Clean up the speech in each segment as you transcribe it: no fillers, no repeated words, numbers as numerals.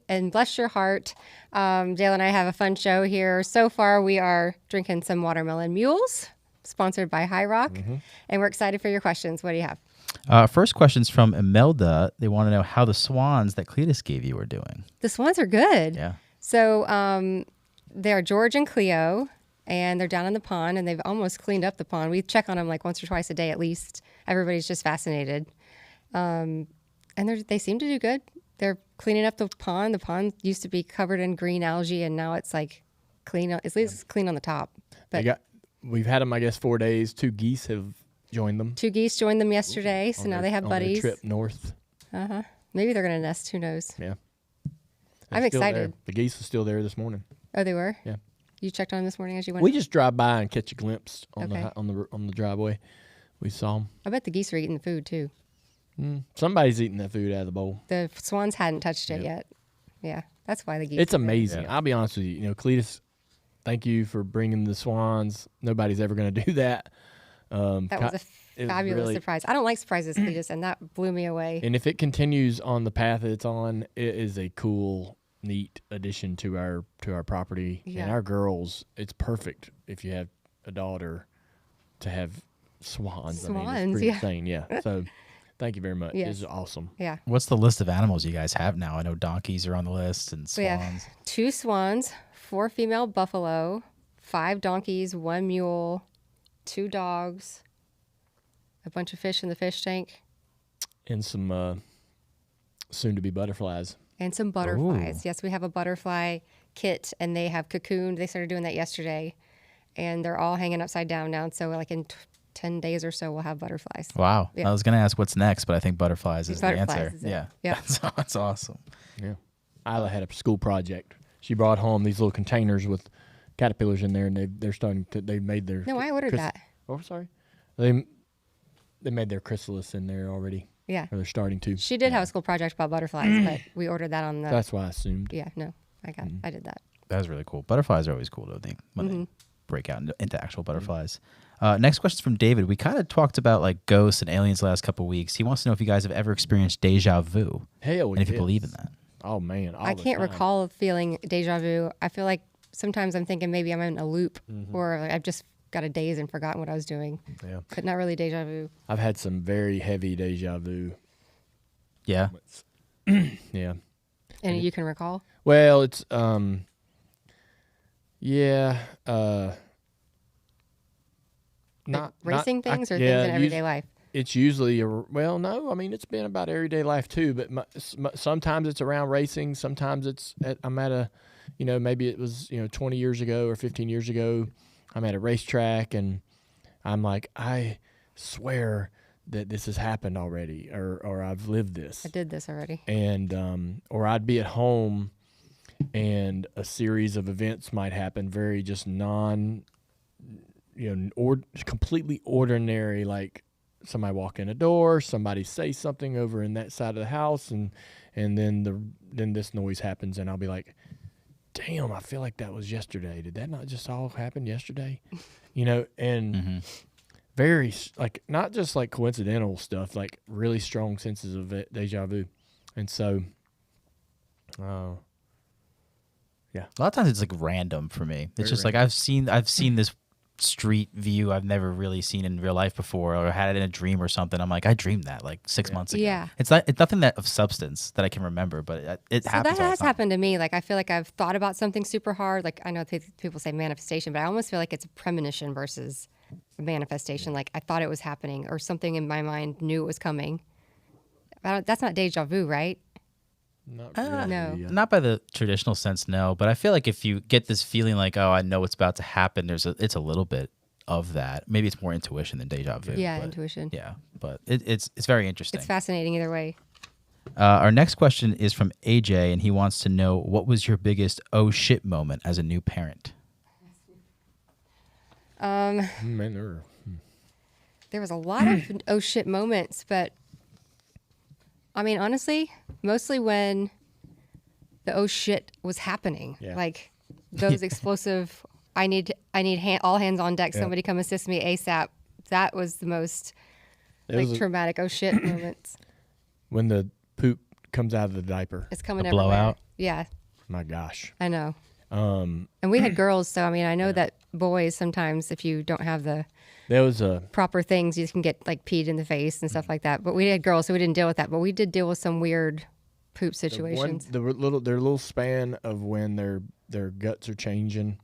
and bless your heart. Dale and I have a fun show here. So far, we are drinking some watermelon mules, sponsored by High Rock, and we're excited for your questions. What do you have? First question's from Imelda. They want to know how the Swans that Cleetus gave you are doing. The Swans are good. Yeah. So they're George and Cleo, and they're down in the pond, and they've almost cleaned up the pond. We check on them like once or twice a day at least. Everybody's just fascinated. And they seem to do good. They're cleaning up the pond. The pond used to be covered in green algae, and now it's like clean. At least it's clean on the top. But we've had them, I guess, 4 days. 2 geese have joined them. 2 geese joined them yesterday, so now they have buddies. On their trip north. Maybe they're going to nest. Who knows? Yeah. I'm excited. The geese are still there this morning. Oh, they were? Yeah. You checked on them this morning as you went? We just drive by and catch a glimpse on Okay. the driveway. We saw them. I bet the geese are eating the food, too. Somebody's eating that food out of the bowl. The Swans hadn't touched it yet. Yeah, that's why the geese. It's amazing. Yeah. I'll be honest with you. Cleetus, thank you for bringing the Swans. Nobody's ever going to do that. That was a fabulous surprise. I don't like surprises, Cleetus, and that blew me away. And if it continues on the path that it's on, it is a cool, neat addition to our property. Yeah. And our girls, it's perfect if you have a daughter to have swans. I mean, it's pretty insane. Yeah. So thank you very much. Yes. This is awesome. Yeah. What's the list of animals you guys have now? I know donkeys are on the list and We have swans. 2 swans, 4 female buffalo, 5 donkeys, 1 mule, 2 dogs, a bunch of fish in the fish tank, And some soon-to-be butterflies. and some butterflies. Ooh. Yes, we have a butterfly kit, and they have cocooned. They started doing that yesterday, and they're all hanging upside down now. So like in 10 days or so, we'll have butterflies. Wow. Yeah. I was going to ask what's next, but I think butterflies is the Butterflies answer. is it. Yeah. Yeah. That's awesome. Yeah. Isla had a school project. She brought home these little containers with caterpillars in there, and they made their. No, I ordered that. Oh, sorry. They made their chrysalis in there already. Yeah. Or they're starting to. She did have a school project about butterflies, but we ordered that on the. That's why I assumed. Yeah, no, I did that. That was really cool. Butterflies are always cool, though, when Mm-hmm. they break out into actual butterflies. Next question's from David. We kind of talked about like ghosts and aliens the last couple of weeks. He wants to know if you guys have ever experienced deja vu Hell, and if you yes. believe in that. Oh man, I can't recall feeling deja vu. I feel like sometimes I'm thinking maybe I'm in a loop or like I've just got a daze and forgotten what I was doing. Yeah, But not really deja vu. I've had some very heavy deja vu. Yeah. Yeah. And you can recall? Well, it's yeah, Like racing things or yeah, things in everyday life? It's usually well, no. I mean, it's been about everyday life too. But sometimes it's around racing. Sometimes I'm at a, maybe it was 20 years ago or 15 years ago. I'm at a racetrack and I'm like, I swear that this has happened already, or I've lived this. I did this already. And or I'd be at home, and a series of events might happen, very just completely ordinary, like somebody walk in a door, somebody say something over in that side of the house, and then this noise happens, and I'll be like, damn, I feel like that was yesterday. Did that not just all happen yesterday? And very, like, not just like coincidental stuff, like really strong senses of deja vu. And so, yeah. A lot of times it's like random for me. It's Very just like I've seen this street view I've never really seen in real life before, or had it in a dream or something. I'm like, I dreamed that like 6 months ago. Yeah. It's nothing that of substance that I can remember, but it So happens. that all the has time. happened to me. Like I feel like I've thought about something super hard. Like I know people say manifestation, but I almost feel like it's a premonition versus a manifestation. Like I thought it was happening, or something in my mind knew it was coming. That's not deja vu, right? Not really. No. Not by the traditional sense, no. But I feel like if you get this feeling like, oh, I know what's about to happen, it's a little bit of that. Maybe it's more intuition than deja vu. Yeah, but, intuition. Yeah, but it's very interesting. It's fascinating either way. Our next question is from AJ, and he wants to know, what was your biggest oh shit moment as a new parent? Man, There was a lot of oh shit moments, but I mean, honestly, mostly when the oh shit was happening. Yeah. Like those explosive, I need all hands on deck. Yeah. Somebody come assist me ASAP. That was the most It was traumatic oh shit moments. when the poop comes out of the diaper. It's coming A everywhere. blowout? Yeah, My gosh. I know. Um, And we had girls, so I mean, I know that boys sometimes, if you don't have the there was a proper things, you can get like peed in the face and stuff like that. But we had girls, so we didn't deal with that. But we did deal with some weird poop situations. their little span of when their guts are changing,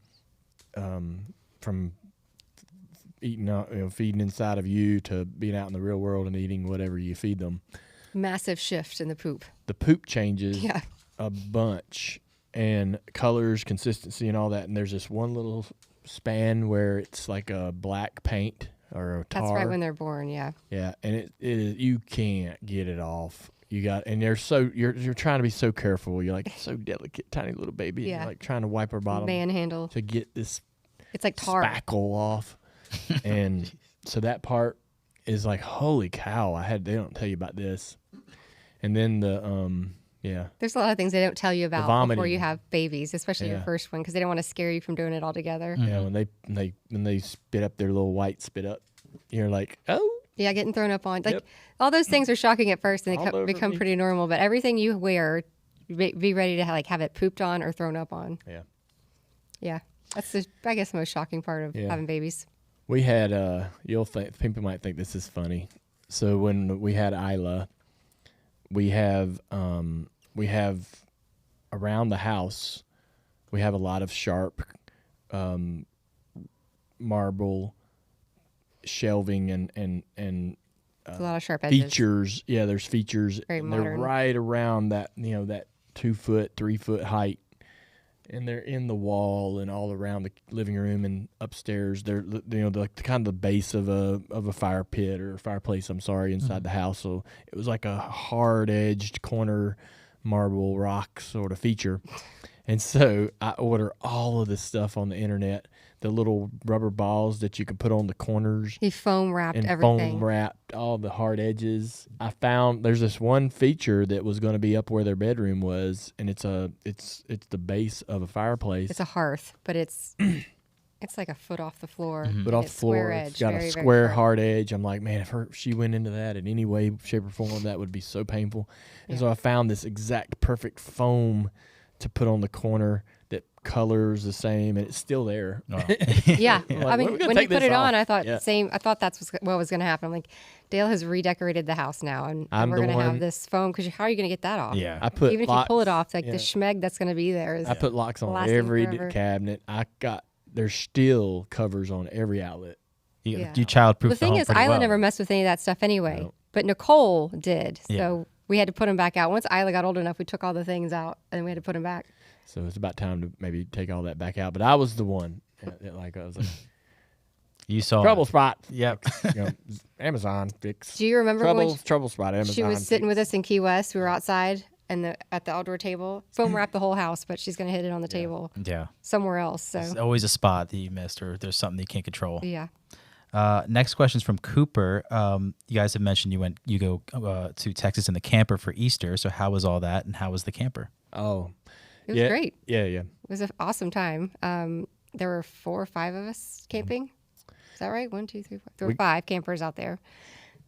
from eating out, feeding inside of you to being out in the real world and eating whatever you feed them. Massive shift in the poop. The poop changes Yeah. a bunch, and colors, consistency, and all that. And there's this one little span where it's like a black paint or a tar. That's right when they're born. Yeah. Yeah, and it is, you can't get it off. You got, and they're you're trying to be so careful. You're like so delicate, tiny little baby. Yeah. And you're like trying to wipe her bottom Manhandle. to get this It's like tar. spackle off. And so that part is like, holy cow! They don't tell you about this. And then There's a lot of things they don't tell you about vomiting. before you have babies, especially your Yeah. first one, because they don't want to scare you from doing it all together. yeah, when they spit up their little white spit up, you're like, oh. Yeah, getting thrown up on. Like Yep. all those things are shocking at first, and All they over become me. pretty normal. But everything you wear, be ready to have it pooped on or thrown up on. Yeah. Yeah, that's I guess the most shocking part of Yeah. having babies. We had people might think this is funny. So when we had Isla, we have around the house, we have a lot of sharp marble shelving and It's a lot of sharp edges. features. Yeah, there's features. Very and modern. They're right around that, that 2 foot, 3 foot height. And they're in the wall and all around the living room and upstairs. They're like the kind of the base of a fire pit or a fireplace. I'm sorry, inside the house. So it was like a hard edged corner marble rock sort of feature. And so I order all of this stuff on the internet. The little rubber balls that you can put on the corners. He foam wrapped And everything. foam wrapped all the hard edges. I found there's this one feature that was going to be up where their bedroom was, and it's the base of a fireplace. It's a hearth, but it's like a foot off the floor. But and off it's the floor, square it's edge, got very, a very square sharp. hard edge. I'm like, man, if she went into that in any way, shape, or form, that would be so painful. And so I found this exact perfect foam to put on the corner that colors the same, and it's still there. Oh. Yeah, Like, I mean, we're gonna when you take put this it on, off. I thought Yeah. I thought that's what was going to happen. I'm like, Dale has redecorated the house now, and I'm we're the going to have one- this foam because how are you going to get that off? Yeah. I put Even if locks, you pull it off, like yeah. the schmeg that's going to be there is I put locks on lasting every forever. cabinet. There's still covers on every outlet. You, Yeah. you childproof the thing home is, pretty Isla well. never messed with any of that stuff anyway, No. but Nicole did. Yeah. So we had to put them back out. Once Isla got old enough, we took all the things out and then we had to put them back. So it's about time to maybe take all that back out. But I was the one. I was like, You saw trouble spot. Yep. Amazon fix. Do you remember when Trouble spot. Amazon. she was sitting fix. with us in Key West? We were outside and at the outdoor table. Foam wrapped the whole house, but she's going to hit it on the table Yeah. somewhere else. So There's always a spot that you missed, or there's something you can't control. yeah. Next question is from Cooper. You guys have mentioned you go to Texas in the camper for Easter. So how was all that, and how was the camper? Oh, It was great. Yeah. It was an awesome time. There were 4 or 5 of us camping. Is that right? 1, 2, 3, 4. There were 5 campers out there,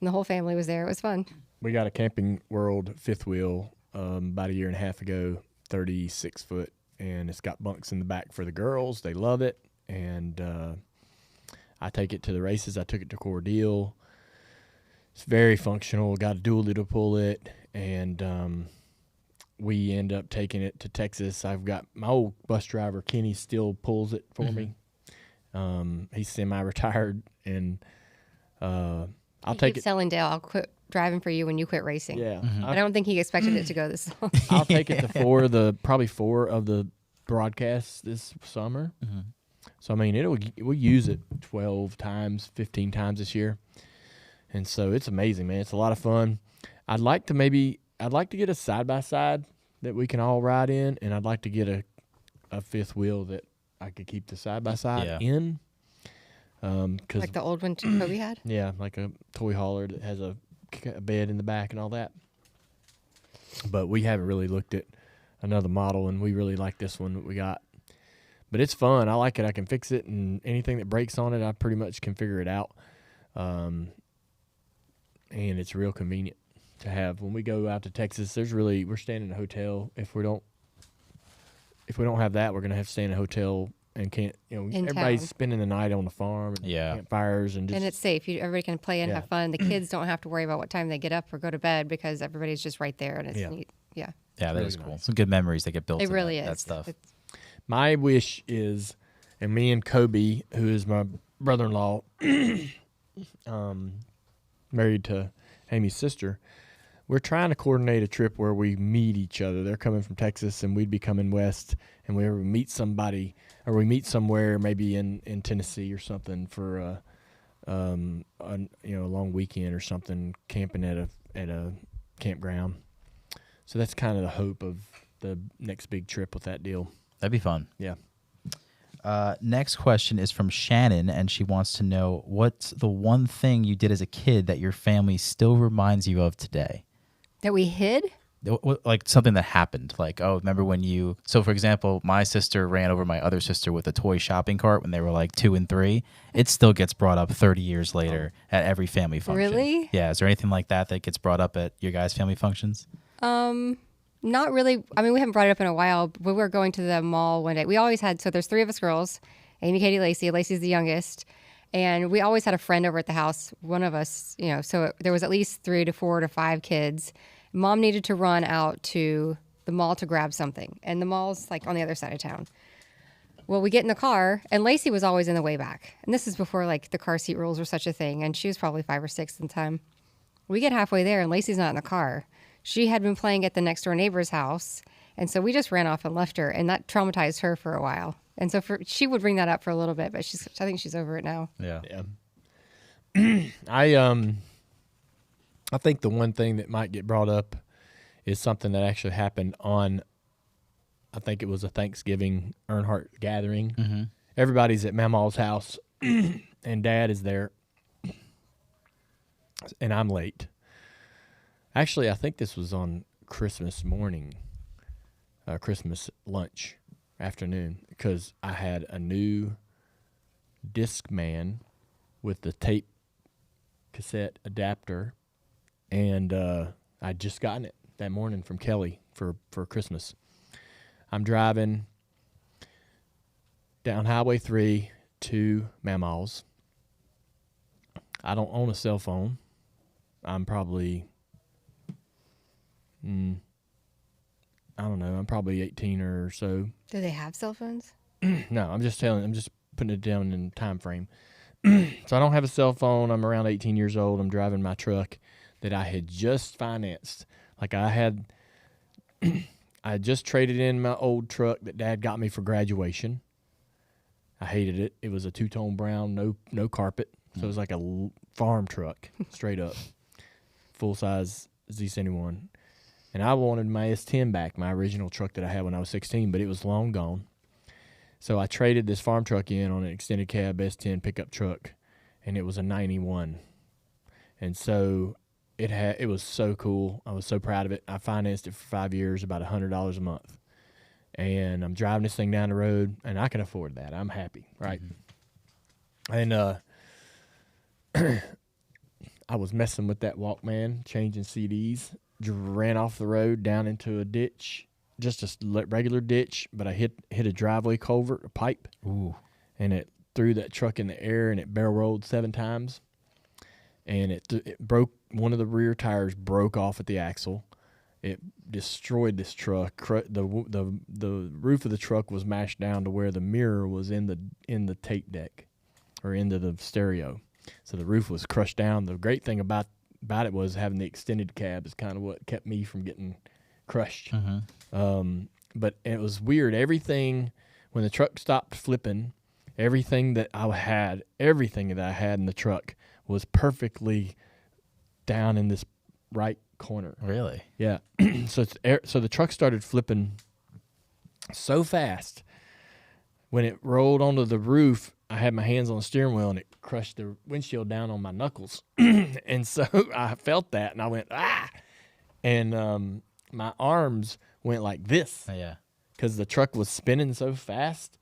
and the whole family was there. It was fun. We got a Camping World fifth wheel about a year and a half ago, 36 foot, and it's got bunks in the back for the girls. They love it, and I take it to the races. I took it to Cordele. It's very functional. Got a dually to pull it, and we end up taking it to Texas. I've got my old bus driver, Kenny, still pulls it for me. He's semi-retired, and I'll He take keeps it. telling Dale, I'll quit driving for you when you quit racing. Yeah, I don't think he expected it to go this long. I'll take it to probably 4 of the broadcasts this summer. So I mean, we'll use it 12 times, 15 times this year, and so it's amazing, man. It's a lot of fun. I'd like to get a side by side that we can all ride in, and I'd like to get a fifth wheel that I could keep the side by side in. 'Cause Like the old one Toby had? yeah, like a toy hauler that has a bed in the back and all that. But we haven't really looked at another model, and we really like this one that we got. But it's fun. I like it. I can fix it, and anything that breaks on it, I pretty much can figure it out. And it's real convenient to have. When we go out to Texas, we're staying in a hotel. If we don't have that, we're gonna have to stay in a hotel and can't. Everybody's town. spending the night on the farm. And campfires and it's safe. Everybody can play and Yeah. have fun. The kids don't have to worry about what time they get up or go to bed because everybody's just right there and it's neat. Yeah. Yeah, that really is cool. nice. Some good memories that get built. It in really that is. stuff. My wish is, and me and Kobe, who is my brother-in-law, married to Amy's sister, we're trying to coordinate a trip where we meet each other. They're coming from Texas, and we'd be coming west, and we ever meet somebody, or we meet somewhere, maybe in Tennessee or something for a long weekend or something, camping at a campground. So that's kind of the hope of the next big trip with that deal. That'd be fun. Yeah. Next question is from Shannon, and she wants to know, what's the one thing you did as a kid that your family still reminds you of today? That we hid? Like something that happened. Like, oh, remember when you... So, for example, my sister ran over my other sister with a toy shopping cart when they were like 2 and 3. It still gets brought up 30 years later at every family function. Really? Yeah. Is there anything like that gets brought up at your guys' family functions? Not really. I mean, we haven't brought it up in a while. We were going to the mall one day. We always had, so there's 3 of us girls, Amy, Katie, Lacey. Lacey's the youngest. And we always had a friend over at the house, one of us, so there was at least 3 to 4 to 5 kids. Mom needed to run out to the mall to grab something. And the mall's like on the other side of town. Well, we get in the car, and Lacey was always in the way back. And this is before like the car seat rules were such a thing. And she was probably 5 or 6 at the time. We get halfway there, and Lacey's not in the car. She had been playing at the next door neighbor's house. And so we just ran off and left her. And that traumatized her for a while. And so she would bring that up for a little bit, but I think she's over it now. Yeah. I think the one thing that might get brought up is something that actually happened on, I think it was a Thanksgiving Earnhardt gathering. Mm-hmm. Everybody's at Mamaw's house, and Dad is there, and I'm late. Actually, I think this was on Christmas morning, Christmas lunch, afternoon, because I had a new Discman with the tape cassette adapter, and I'd just gotten it that morning from Kelly for Christmas. I'm driving down Highway 3 to Mamaw's. I don't own a cell phone. I'm probably, I don't know, I'm probably 18 or so. Do they have cell phones? No, I'm just putting it down in time frame. So I don't have a cell phone. I'm around 18 years old. I'm driving my truck that I had just financed. Like I just traded in my old truck that Dad got me for graduation. I hated it. It was a 2-tone brown, no carpet. So it was like a farm truck, straight up. Full-size Z71. And I wanted my S10 back, my original truck that I had when I was 16, but it was long gone. So I traded this farm truck in on an extended cab S10 pickup truck, and it was a 91. And so it was so cool. I was so proud of it. I financed it for 5 years, about $100 a month. And I'm driving this thing down the road, and I can afford that. I'm happy, right? Mm-hmm. And I was messing with that Walkman, changing CDs, ran off the road down into a ditch, just a regular ditch, but I hit a driveway culvert, a pipe. Ooh. And it threw that truck in the air, and it barrel rolled 7 times. And it broke, one of the rear tires broke off at the axle. It destroyed this truck. The roof of the truck was mashed down to where the mirror was in the tape deck, or into the stereo. So the roof was crushed down. The great thing about it was having the extended cab is kind of what kept me from getting crushed. Mm-hmm. But it was weird. Everything, when the truck stopped flipping, everything that I had in the truck was perfectly down in this right corner. Really? Yeah. So the truck started flipping so fast. When it rolled onto the roof, I had my hands on the steering wheel, and it crushed the windshield down on my knuckles. And so I felt that, and I went, ah! And my arms went like this. Oh, yeah. Because the truck was spinning so fast.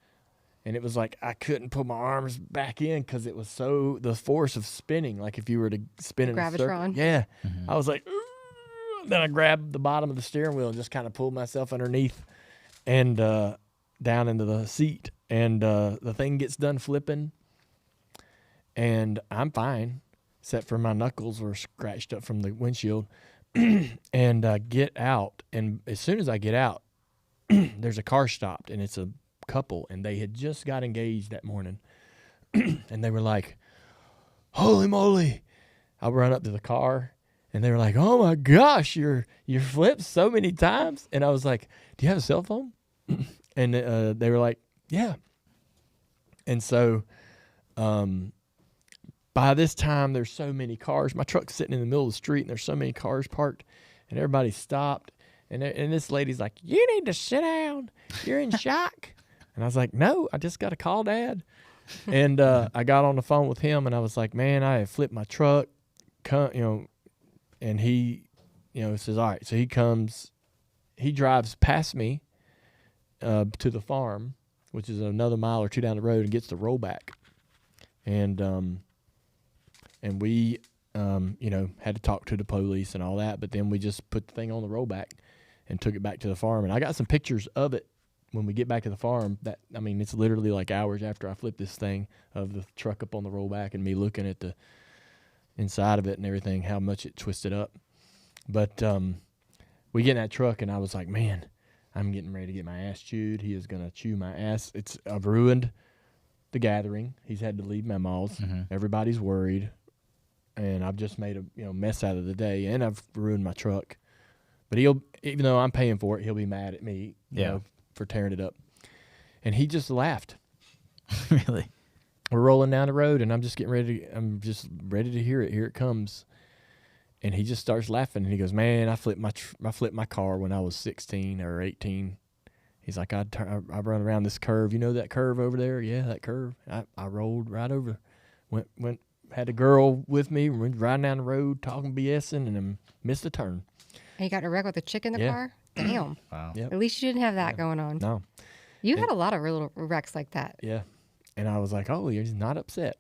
And it was like I couldn't put my arms back in because it was so, the force of spinning, like if you were to spin in a circle. Gravitron. Yeah. Mm-hmm. I was like, then I grabbed the bottom of the steering wheel and just kind of pulled myself underneath and down into the seat. And the thing gets done flipping, and I'm fine, except for my knuckles were scratched up from the windshield. And get out, and as soon as I get out, there's a car stopped, and it's a couple, and they had just got engaged that morning. And they were like, holy moly. I run up to the car, and they were like, oh my gosh, you're flipped so many times. And I was like, do you have a cell phone? And they were like, yeah. And so by this time, there's so many cars. My truck's sitting in the middle of the street, and there's so many cars parked, and everybody stopped. And this lady's like, you need to sit down. You're in shock. And I was like, no, I just got to call Dad. And I got on the phone with him, and I was like, man, I have flipped my truck. And he, says, all right. So he drives past me to the farm, which is another mile or two down the road, and gets the rollback. And we, had to talk to the police and all that, but then we just put the thing on the rollback and took it back to the farm. And I got some pictures of it when we get back to the farm. It's literally like hours after I flipped this thing, of the truck up on the rollback and me looking at the inside of it and everything, how much it twisted up. But we get in that truck, and I was like, man, I'm getting ready to get my ass chewed. He is going to chew my ass. I've ruined the gathering. He's had to leave memos. Mm-hmm. Everybody's worried. And I've just made a mess out of the day, and I've ruined my truck. But even though I'm paying for it, he'll be mad at me, for tearing it up. And he just laughed. Really? We're rolling down the road, and I'm just ready to hear it. Here it comes. And he just starts laughing, and he goes, man, I flipped my car when I was 16 or 18. He's like, I run around this curve. You know that curve over there? Yeah, that curve. I rolled right over. Went had a girl with me, went riding down the road, talking BSing, and then missed a turn. And you got in a wreck with a chick in the car? Damn. Wow. Yep. At least you didn't have that going on. No. You had a lot of little wrecks like that. Yeah. And I was like, oh, he's not upset.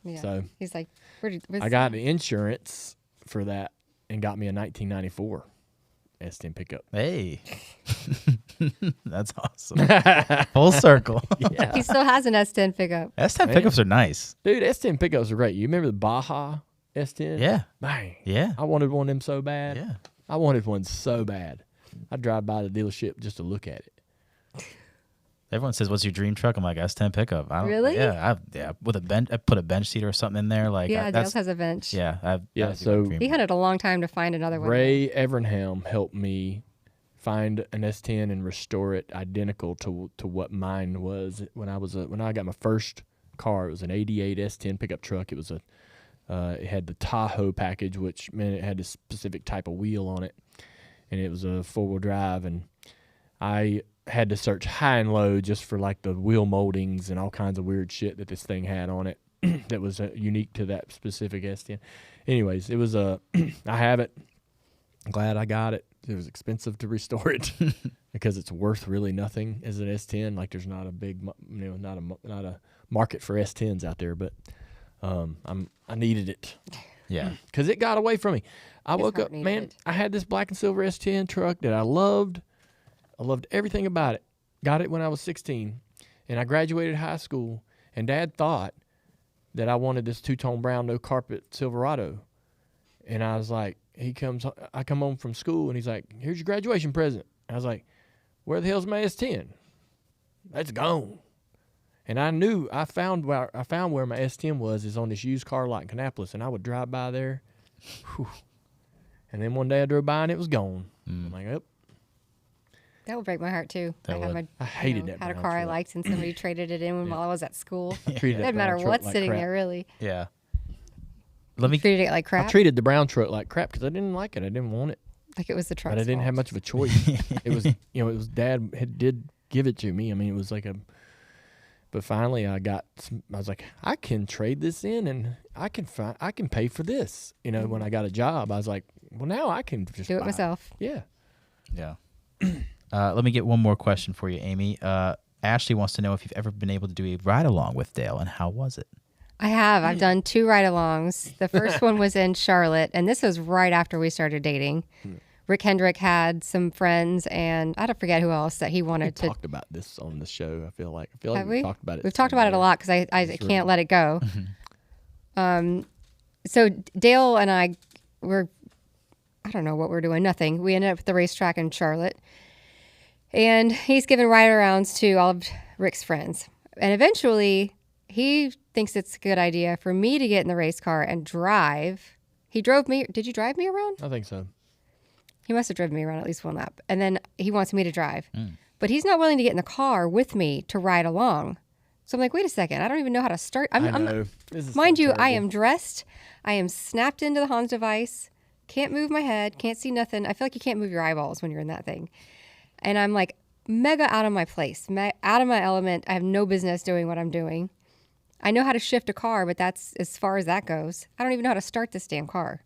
Yeah. So he's like, I got insurance for that and got me a 1994 S10 Pickup. Hey. That's awesome. Full circle. Yeah. He still has an S10 pickup. S10 pickups are nice. Dude, S10 Pickups are great. You remember the Baja S10? Yeah. Man. Yeah. I wanted one of them so bad. Yeah. I wanted one so bad. I'd drive by the dealership just to look at it. Everyone says, "What's your dream truck?" I'm like, "S10 pickup." Really? Yeah, with a bench. I put a bench seat or something in there. Like, Dale has a bench. Yeah, so he had it a long time to find another one. Ray Evernhelm helped me find an S10 and restore it identical to what mine was when I got my first car. It was an '88 S10 pickup truck. It was it had the Tahoe package, which meant it had a specific type of wheel on it, and it was a 4-wheel drive. And I had to search high and low just for like the wheel moldings and all kinds of weird shit that this thing had on it that was unique to that specific S10. Anyways, it was I have it. I'm glad I got it. It was expensive to restore it because it's worth really nothing as an S10. Like there's not a big, not a market for S10s out there, but I needed it. Yeah, because it got away from me. I woke up, man. I had this black and silver S10 truck that I loved. I loved everything about it. Got it when I was 16, and I graduated high school, and Dad thought that I wanted this two-tone brown, no carpet Silverado. And I was like, I come home from school, and he's like, here's your graduation present. I was like, where the hell's my S10? That's gone. And I found where my S10 was is on this used car lot in Kannapolis, and I would drive by there. Whew. And then one day I drove by, and it was gone. I'm like, oh. That would break my heart too. I hated that. Had a car I liked, and somebody traded it in while I was at school. It didn't matter what's sitting there, really. Yeah. Treated it like crap. I treated the brown truck like crap because I didn't like it. I didn't want it. Like it was the truck's But I didn't fault. have much of a choice. It was, it was Dad did give it to me. I mean, it was like but finally I was like, I can trade this in and I can pay for this. When I got a job, I was like, well, now I can just do it myself. Yeah. Yeah. Let me get one more question for you, Amy. Ashley wants to know if you've ever been able to do a ride-along with Dale, and how was it? I have. I've done 2 ride-alongs. The first one was in Charlotte, and this was right after we started dating. Rick Hendrick had some friends, and I don't forget who else that he wanted We to. talked about this on the show. I feel like Have we we? talked about it. We've talked about it a lot because I can't let it go. So Dale and I I don't know what we're doing, nothing. We ended up at the racetrack in Charlotte, and he's giving ride-arounds to all of Rick's friends. And eventually, he thinks it's a good idea for me to get in the race car and drive. He drove me. Did you drive me around? I think so. He must have driven me around at least one lap. And then he wants me to drive. But he's not willing to get in the car with me to ride along. So I'm like, wait a second. I don't even know how to start. I know. This is Mind so you, I terrible. am dressed. I am snapped into the Hans device. Can't move my head. Can't see nothing. I feel like you can't move your eyeballs when you're in that thing. And I'm like mega out of my place, out of my element. I have no business doing what I'm doing. I know how to shift a car, but that's as far as that goes. I don't even know how to start this damn car.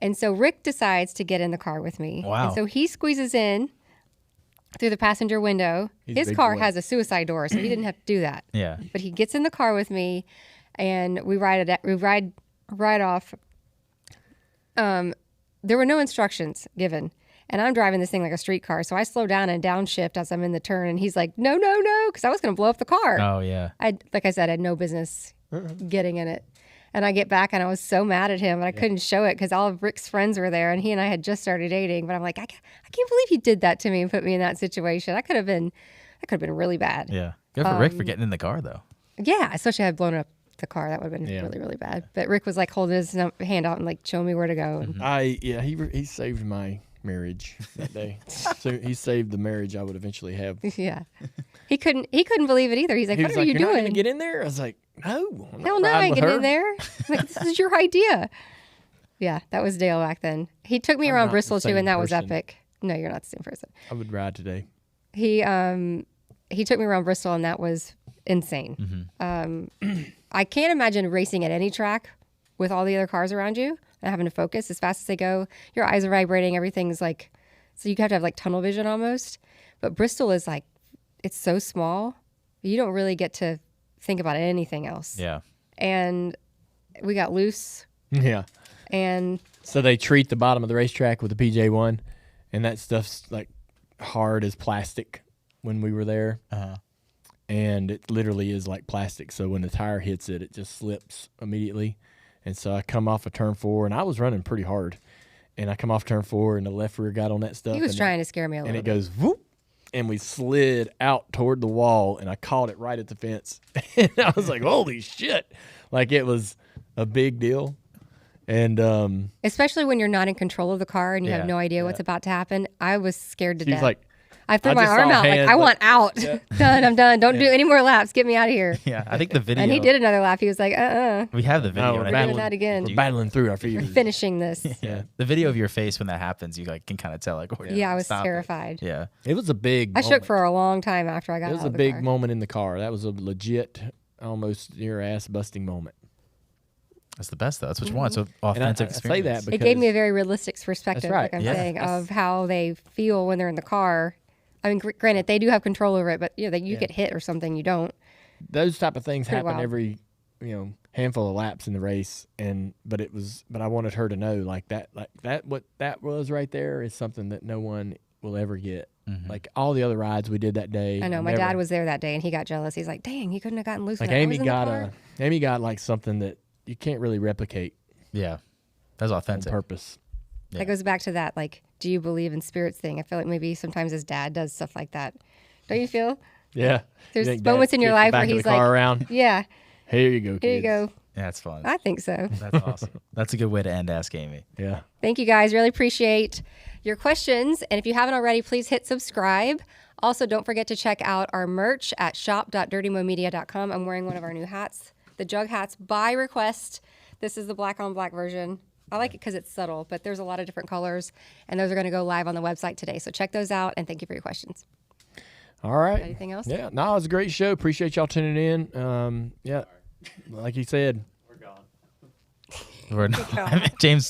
And so Rick decides to get in the car with me. Wow. And so he squeezes in through the passenger window. He's a His big ur boy. has a suicide door, so he didn't have to do that. Yeah. But he gets in the car with me, and we ride off. There were no instructions given, and I'm driving this thing like a street car. So I slow down and downshift as I'm in the turn, and he's like, "No," because I was going to blow up the car. Oh yeah. Like I said, I had no business getting in it. And I get back, and I was so mad at him, and I couldn't show it because all of Rick's friends were there, and he and I had just started dating. But I'm like, I can't believe he did that to me and put me in that situation. That could have been really bad. Yeah. Good for Rick for getting in the car though. Yeah, especially had I blown up the car. That would have been Yeah. really, really bad. But Rick was like holding his hand out and like showing me where to go. And He saved my marriage that day. So he saved the marriage I would eventually have. yeah, he couldn't believe it either. He's like, He "What was are like, you "You're not doing?" gonna get in there?" I was like, "No, I'm not Hell no, I riding ain't with getting her." in there. I'm like, this is your idea. Yeah, that was Dale back then. He took me I'm around not the Bristol too, same and that was person. epic. No, you're not the same person. I would ride today. He took me around Bristol, and that was insane. I can't imagine racing at any track with all the other cars around you and having to focus as fast as they go. Your eyes are vibrating. Everything's like, so you have to have like tunnel vision almost. But Bristol is like, it's so small. You don't really get to think about anything else. Yeah. And we got loose, Yeah. and So they treat the bottom of the racetrack with a PJ1, and that stuff's like hard as plastic when we were there. And it literally is like plastic. So when the tire hits it, it just slips immediately. And so I come off of turn 4, and I was running pretty hard. And I come off turn 4, and the left rear got on that stuff. he was and trying to scare me a and little it bit. goes whoop, and we slid out toward the wall, and I caught it right at the fence. And I was like, holy shit. Like it was a big deal. And Especially when you're not in control of the car and you Yeah, have no idea what's about to happen. I was scared to she's death. like, I threw I my just arm saw out like, hands, I like- want out. Done, I'm done. Don't do any more laps. Get me out of here. Yeah. I think the video. And he did another lap. He was like, We have the video. we're and I doing think- that again. we're battling through our fears. finishing this. Yeah. The video of your face when that happens, you like can kind of tell like. Oh, Yeah, I was stop it. terrified. Yeah. It was a big I shook moment. for a long time after I got It was out a of the big car. moment in the car. That was a legit, almost near ass busting moment. That's the best though. That's what you want. It's an And I authentic say experience. that because It gave me a very realistic perspective, right. like I'm Yeah. saying, of how they feel when they're in the car. I mean, granted, they do have control over it, but you get hit or something, you don't. those type of things Pretty happen wild. every handful of laps in the race, but I wanted her to know like that what that was right there is something that no one will ever get. Like all the other rides we did that day. I know. My never- dad was there that day, and he got jealous. He's like, "Dang, he couldn't have gotten loose." like when I was Amy in the got car." Amy got like something that you can't really replicate Yeah. That's on authentic. purpose. Yeah. That goes back to that, like, do you believe in spirits thing? I feel like maybe sometimes his dad does stuff like that. Don't you feel? Yeah. There's You think Dad moments in your kicked the life back where of the he's car like, around. "Yeah, Here you go, kids. here you go." Yeah, that's fun. I think so. That's awesome. That's a good way to end Ask Amy. Yeah. Thank you guys. Really appreciate your questions. And if you haven't already, please hit subscribe. Also, don't forget to check out our merch at shop.dirtymomedia.com. I'm wearing one of our new hats, the Jug hats by request. This is the black on black version. I like it because it's subtle, but there's a lot of different colors, and those are going to go live on the website today. So check those out, and thank you for your questions. All right. Anything else? Yeah. No, it was a great show. Appreciate y'all tuning in. Yeah. Like you said. We're not, James